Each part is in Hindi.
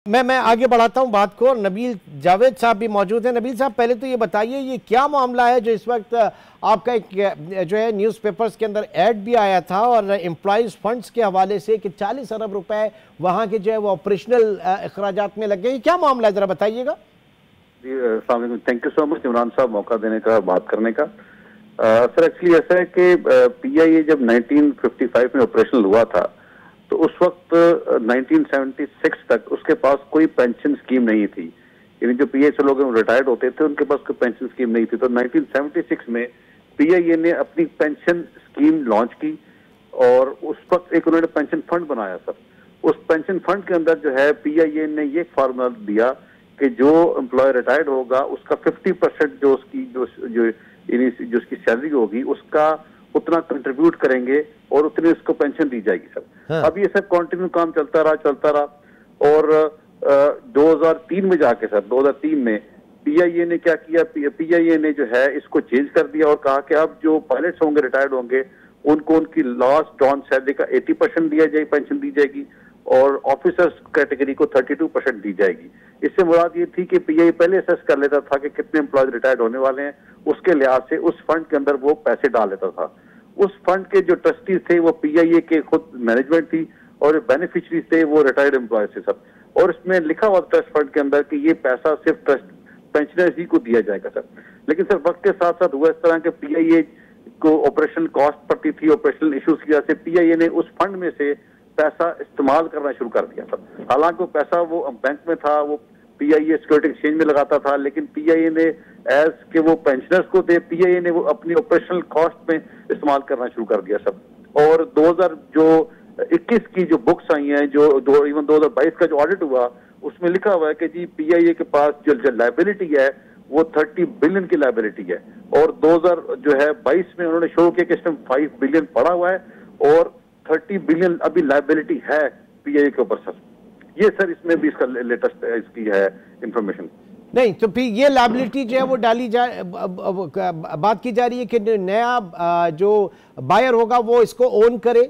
मैं आगे बढ़ाता हूं बात को। नबील जावेद साहब भी मौजूद हैं। नबील साहब, पहले तो ये बताइए, ये क्या मामला है जो इस वक्त आपका एक जो है न्यूज़पेपर्स के अंदर ऐड भी आया था और एम्प्लॉइज फंड्स के हवाले से कि 40 अरब रुपए वहां के जो है वो ऑपरेशनल अखराजात में लग गए, क्या मामला है, जरा बताइएगा। जी, thank you so much Imran साहब, मौका देने का, बात करने का। सर एक्चुअली ऐसा है कि पीआईए जब 1955 में ऑपरेशनल हुआ था तो उस वक्त 1976 तक उसके पास कोई पेंशन स्कीम नहीं थी। यानी जो पीआईए से लोग रिटायर्ड होते थे उनके पास कोई पेंशन स्कीम नहीं थी। तो 1976 में पीआईए ने अपनी पेंशन स्कीम लॉन्च की और उस वक्त एक उन्होंने पेंशन फंड बनाया। सर उस पेंशन फंड के अंदर जो है पीआईए ने ये फॉर्मूला दिया कि जो एम्प्लॉय रिटायर्ड होगा उसका 50% जो उसकी सैलरी होगी उसका उतना कंट्रीब्यूट करेंगे और उतनी उसको पेंशन दी जाएगी। सर हाँ। अब ये सब कंटिन्यू काम चलता रहा और 2003 में जाके, सर 2003 में पीआईए ने क्या किया, पीआईए ने जो है इसको चेंज कर दिया और कहा कि अब जो पायलट्स होंगे, रिटायर्ड होंगे, उनको उनकी लास्ट जॉन सैलरी का 80% दिया जाएगी, पेंशन दी जाएगी और ऑफिसर्स कैटेगरी को 32% दी जाएगी। इससे मुराद ये थी कि पीआईए पहले असेस कर लेता था कि कितने एम्प्लॉयज रिटायर्ड होने वाले हैं, उसके लिहाज से उस फंड के अंदर वो पैसे डाल लेता था। उस फंड के जो ट्रस्टीज थे वो पीआईए के खुद मैनेजमेंट थी और बेनिफिशरीज थे वो रिटायर्ड एम्प्लॉयज थे सब। और इसमें लिखा हुआ ट्रस्ट फंड के अंदर कि ये पैसा सिर्फ ट्रस्ट पेंशनर्स ही को दिया जाएगा। सर लेकिन सर वक्त के साथ साथ हुआ इस तरह के पीआईए को ऑपरेशनल कॉस्ट पड़ती थी, ऑपरेशनल इश्यूज की वजह से पीआईए ने उस फंड में से पैसा इस्तेमाल करना शुरू कर दिया। सर हालांकि वो पैसा वो बैंक में था, वो पीआईए सिक्योरिटी एक्सचेंज में लगाता था, लेकिन पीआईए ने एज के वो पेंशनर्स को दे, पीआईए ने वो अपनी ऑपरेशनल कॉस्ट में इस्तेमाल करना शुरू कर दिया। सब और 2021 की जो बुक्स आई हैं, जो 2022 का जो ऑडिट हुआ उसमें लिखा हुआ है कि जी पीआईए के पास जो लायबिलिटी है वो 30 बिलियन की लायबिलिटी है और 2022 में उन्होंने शो किया कि इसमें 5 बिलियन पड़ा हुआ है और 30 बिलियन अभी लायबिलिटी है पीआईए के ऊपर। सर ये सर इसमें भी इसका लेटेस्ट इसकी है इंफॉर्मेशन। नहीं तो फिर ये लायबिलिटी जो है वो डाली बात की जा रही है कि नया जो बायर होगा वो इसको ओन करे।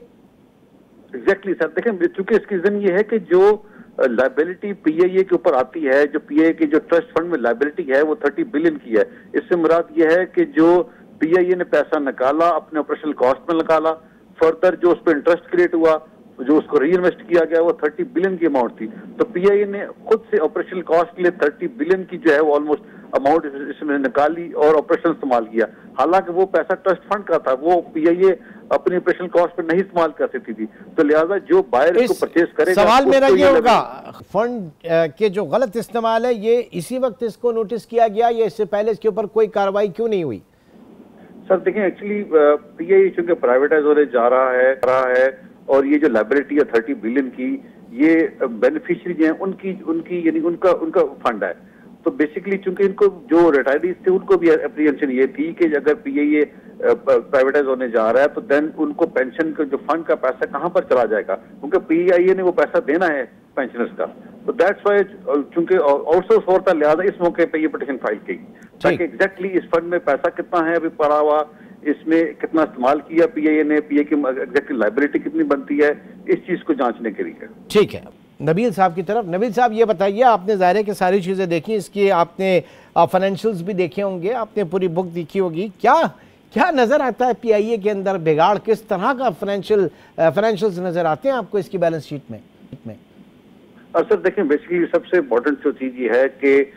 एग्जैक्टली सर, देखें चूंकि इसकी रीजन ये है कि जो लायबिलिटी पीआईए के ऊपर आती है, जो पीआईए की जो ट्रस्ट फंड में लायबिलिटी है वो 30 बिलियन की है। इससे मुराद ये है कि जो पीआईए ने पैसा निकाला अपने ऑपरेशनल कॉस्ट में निकाला, फर्दर जो उस पर इंटरेस्ट क्रिएट हुआ, जो उसको री इन्वेस्ट किया गया वो 30 बिलियन की अमाउंट थी। तो पीआईए ने खुद से ऑपरेशनल कॉस्ट के लिए 30 बिलियन की जो है वो ऑलमोस्ट अमाउंट इसमें निकाली और ऑपरेशनल इस्तेमाल किया। हालांकि वो पैसा ट्रस्ट फंड का था, वो पीआईए अपनी ऑपरेशनल कॉस्ट पर नहीं इस्तेमाल कर सकती थी। तो लिहाजा जो बायर इसको परचेज करेगा, सवाल मेरा ये होगा, फंड के जो गलत इस्तेमाल है ये इसी वक्त इसको नोटिस किया गया या इससे पहले इसके ऊपर कोई कार्रवाई क्यों नहीं हुई? सर देखें एक्चुअली पीआईए चूंकि प्राइवेटाइज होने जा रहा है और ये जो लायबिलिटी है 30 बिलियन की, ये बेनिफिशियरी हैं उनकी यानी उनका फंड है। तो बेसिकली चूंकि इनको जो रिटायरीज थे उनको भी एप्रीहेंशन ये थी कि अगर पीआईए प्राइवेटाइज होने जा रहा है तो देन उनको पेंशन का जो फंड का पैसा कहां पर चला जाएगा, क्योंकि पीआईए ने वो पैसा देना है पेंशनर्स का। तो दैट्स वाई चूंकि आउटसोर्स हो था, लिहाजा इस मौके पर ये पिटीशन फाइल की ताकि एग्जैक्टली इस फंड में पैसा कितना है अभी पड़ा हुआ, इसमें कितना इस्तेमाल किया पीआईए ने, पीआईए की एग्जैक्टली लायबिलिटी कितनी बनती है, इस चीज को जांचने के लिए। ठीक है, नबील साहब की तरफ। नबील साहब ये बताइए, आपने ज़ाहिर है कि सारी चीज़ें देखी, इसकी आपने फाइनेंशियल्स भी देखे होंगे, आपने पूरी बुक देखी होगी, क्या नज़र आता है पीआईए के अंदर बिगाड़, किस तरह का फाइनेंशियल्स नज़र आते हैं आपको इसकी बैलेंस शीट में? सर देखें बेसिकली सबसे इम्पोर्टेंट जो चीज ये है कि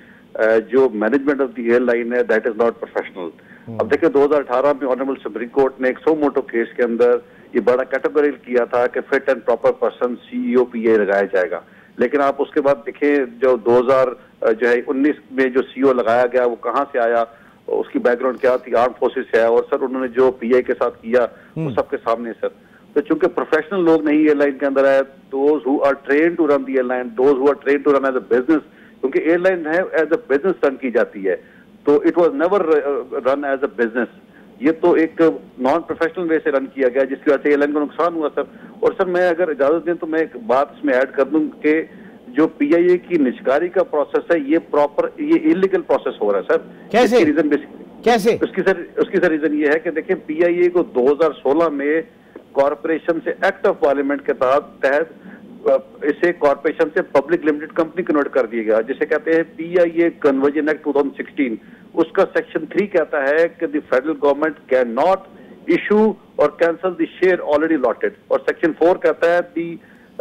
जो मैनेजमेंट ऑफ द एयरलाइन है दैट इज नॉट प्रोफेशनल। अब देखिए 2018 में ऑनरेबल सुप्रीम कोर्ट ने एक सो मोटो केस के अंदर ये बड़ा कैटेगरी किया था कि fit and proper person CEO PA लगाया जाएगा, लेकिन आप उसके बाद देखें जो 2019 में जो सीईओ लगाया गया वो कहाँ से आया, उसकी बैकग्राउंड क्या थी, आर्म फोर्सेस से है और सर उन्होंने जो पीआई के साथ किया वो सबके सामने। सर तो चूंकि प्रोफेशनल लोग नहीं एयरलाइन के अंदर है, those who are trained to run the airline, those who are trained to run as a business, क्योंकि एयरलाइन है एज अ बिजनेस रन की जाती है, तो it was never run as a business. ये तो एक नॉन प्रोफेशनल वे से रन किया गया जिसकी वजह से एयरलाइन को नुकसान हुआ। सर और सर मैं अगर इजाजत दें तो मैं एक बात इसमें ऐड कर दूं कि जो पीआईए की निजकारी का प्रोसेस है ये इलीगल प्रोसेस हो रहा है। सर कैसे रीजन कैसे उसकी सर रीजन ये है कि देखिए पीआईए को 2016 में कॉरपोरेशन से एक्ट ऑफ पार्लियामेंट के तहत इसे कॉर्पोरेशन से पब्लिक लिमिटेड कंपनी कन्वर्ट कर दिया गया, जिसे कहते हैं PIA कन्वर्जन एक्ट 2016। उसका सेक्शन 3 कहता है कि the federal government can not issue और cancel the share already allotted, और सेक्शन 4 कहता है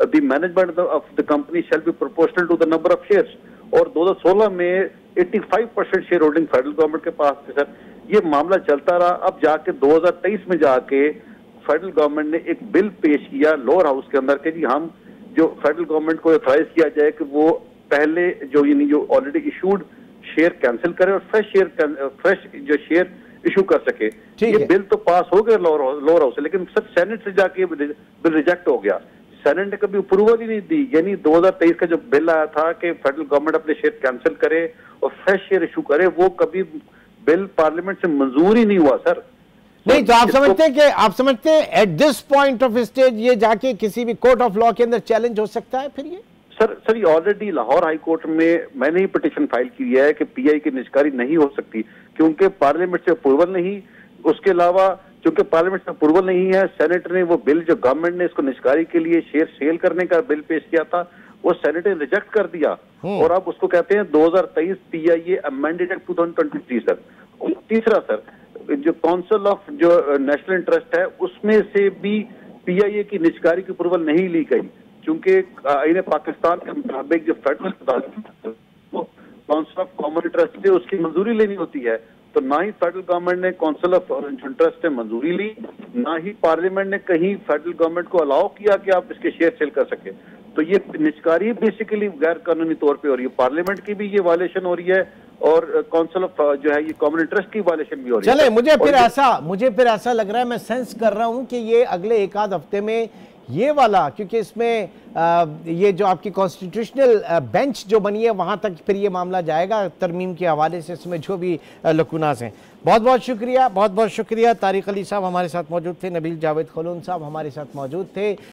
the management of the company shall be proportional to the number of shares. और 2016 में 85% शेयर होल्डिंग फेडरल गवर्नमेंट के पास थी सर। ये मामला चलता रहा। अब जाके 2023 में जाके फेडरल गवर्नमेंट ने एक बिल पेश किया लोअर हाउस के अंदर कि जी हम जो फेडरल गवर्नमेंट को ऑथराइज किया जाए कि वो पहले जो ऑलरेडी इशूड शेयर कैंसिल करे और फ्रेश जो शेयर इशू कर सके। ये बिल तो पास हो गया लोअर हाउस से, लेकिन सर सेनेट से जाके बिल रिजेक्ट हो गया। सेनेट ने कभी अप्रूवल ही नहीं दी। यानी 2023 का जो बिल आया था कि फेडरल गवर्नमेंट अपने शेयर कैंसिल करे और फ्रेश शेयर इशू करे, वो कभी बिल पार्लियामेंट से मंजूर ही नहीं हुआ सर। नहीं तो आप समझते हैं at this point of stage ये जाके किसी भी कोर्ट ऑफ लॉ के अंदर चैलेंज हो सकता है फिर ये? सर ये ऑलरेडी लाहौर हाई कोर्ट में मैंने ही पिटीशन फाइल की है कि PI की निष्कारी नहीं हो सकती, क्योंकि पार्लियामेंट से अप्रूवल नहीं। उसके अलावा चूंकि पार्लियामेंट से अप्रूवल नहीं है, सेनेट ने वो बिल जो गवर्नमेंट ने इसको निष्कारी के लिए शेयर सेल करने का बिल पेश किया था, वो सेनेट ने रिजेक्ट कर दिया। और अब उसको कहते हैं 2023 PIA अमेंडेड एक्ट 2023 सर। और तीसरा सर, जो काउंसिल ऑफ जो नेशनल इंटरेस्ट है उसमें से भी PIA की निष्कारी की अप्रूवल नहीं ली गई, क्योंकि आईन पाकिस्तान के मुताबिक जो federal council of common interest है उसकी मंजूरी लेनी होती है। तो ना ही फेडरल गवर्नमेंट ने काउंसिल ऑफ इंटरेस्ट में मंजूरी ली, ना ही पार्लियामेंट ने कहीं फेडरल गवर्नमेंट को अलाउ किया कि आप इसके शेयर सेल कर सके। तो ये निष्कारी बेसिकली गैर कानूनी तौर पे हो रही है। पार्लियामेंट की भी ये वायलेशन हो रही है और काउंसिल ऑफ जो है ये कॉमन इंटरेस्ट की वायलेशन भी हो रही है। चले मुझे फिर ऐसा लग रहा है, मैं सेंस कर रहा हूं कि ये अगले एक आध हफ्ते में ये वाला, क्योंकि इसमें ये जो आपकी कॉन्स्टिट्यूशनल बेंच जो बनी है वहां तक फिर ये मामला जाएगा तरमीम के हवाले से, इसमें जो भी लकुनास हैं। बहुत बहुत शुक्रिया तारिक अली साहब हमारे साथ मौजूद थे, नबील जावेद खलून साहब हमारे साथ मौजूद थे।